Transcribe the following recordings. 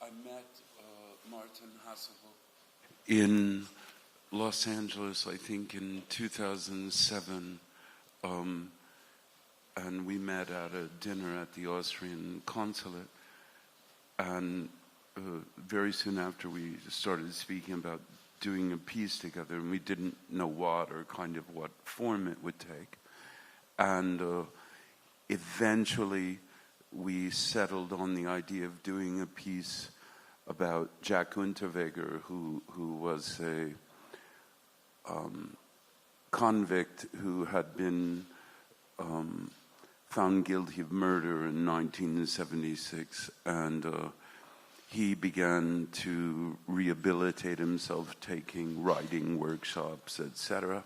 I met Martin Hasselhoff in Los Angeles, I think in 2007, and we met at a dinner at the Austrian consulate, and very soon after we started speaking about doing a piece together, and we didn't know what or kind of what form it would take. And eventually we settled on the idea of doing a piece about Jack Unterweger, who was a convict who had been found guilty of murder in 1976, and he began to rehabilitate himself, taking writing workshops, etc.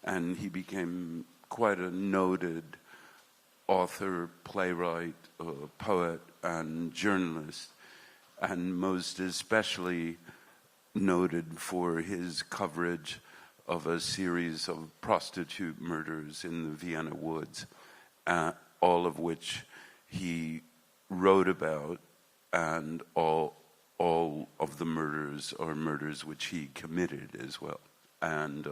And he became quite a noted author, playwright, poet, and journalist, and most especially noted for his coverage of a series of prostitute murders in the Vienna woods, all of which he wrote about, and all of the murders are murders which he committed as well. And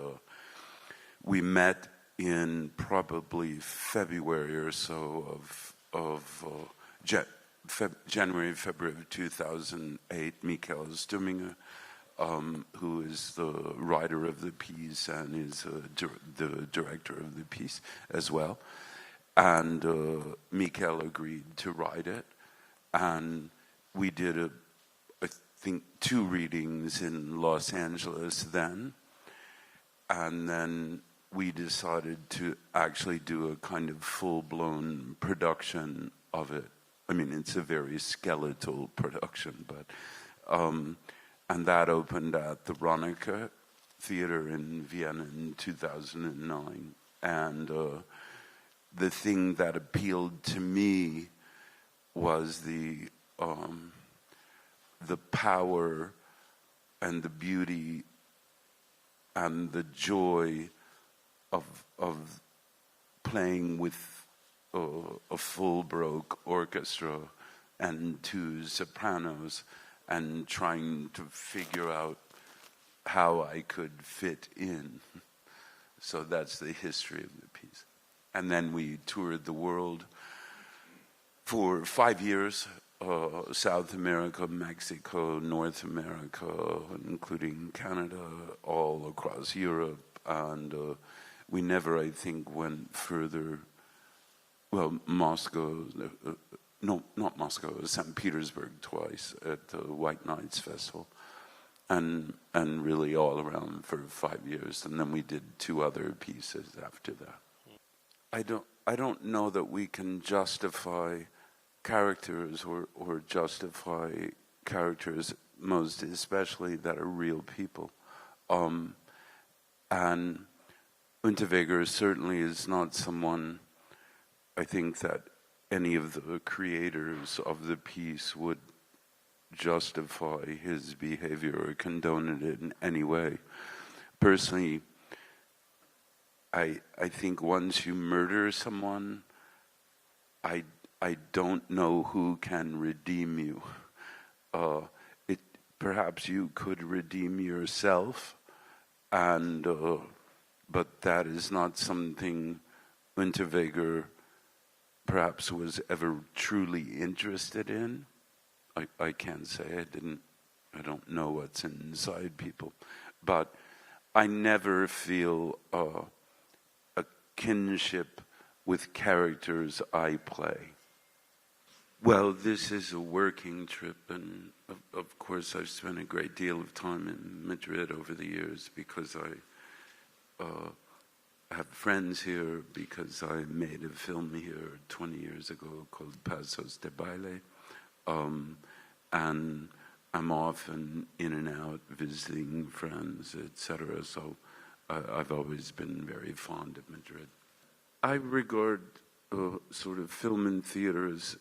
we met in probably February or so of January, February of 2008. Michael Sturminger, who is the writer of the piece and is the director of the piece as well. And Michael agreed to write it. And we did, I think, 2 readings in Los Angeles then. And then we decided to actually do a kind of full-blown production of it. I mean, it's a very skeletal production, but and that opened at the Ronica Theater in Vienna in 2009. And the thing that appealed to me was the power and the beauty and the joy of playing with a full Baroque orchestra and 2 sopranos, and trying to figure out how I could fit in. So that's the history of the piece. And then we toured the world for 5 years, South America, Mexico, North America, including Canada, all across Europe, and we never, I think, went further. Well, Moscow, no, not Moscow, St. Petersburg twice at the White Nights Festival, and really all around for 5 years, and then we did 2 other pieces after that. I don't know that we can justify characters or justify characters, most especially that are real people. And Unterweger certainly is not someone, I think, that any of the creators of the piece would justify his behavior or condone it in any way. Personally, I think once you murder someone, I don't know who can redeem you. Perhaps you could redeem yourself, and but that is not something Unterweger perhaps was ever truly interested in. I can't say. I don't know what's inside people, but I never feel a kinship with characters I play. Well, this is a working trip, and of course I've spent a great deal of time in Madrid over the years because I have friends here, because I made a film here 20 years ago called Pasos de Baile, and I'm often in and out visiting friends, etc. So I've always been very fond of Madrid. I regard sort of film and theater as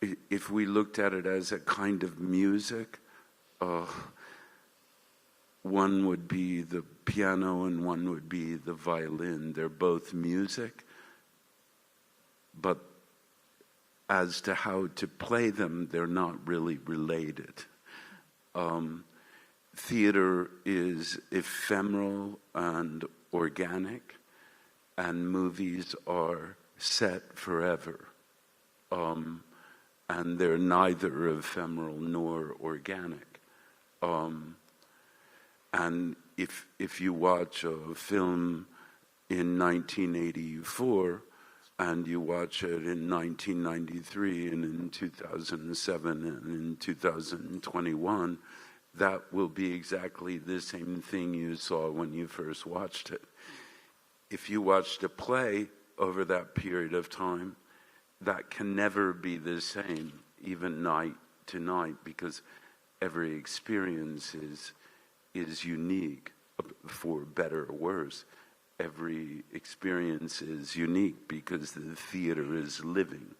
if we looked at it as a kind of music, one would be the piano and one would be the violin. They're both music, but as to how to play them, they're not really related. Theater is ephemeral and organic, and movies are set forever. And they're neither ephemeral nor organic. And if you watch a film in 1984 and you watch it in 1993 and in 2007 and in 2021, that will be exactly the same thing you saw when you first watched it. If you watched a play over that period of time, that can never be the same, even night to night, because every experience is unique, for better or worse. Every experience is unique because the theater is living.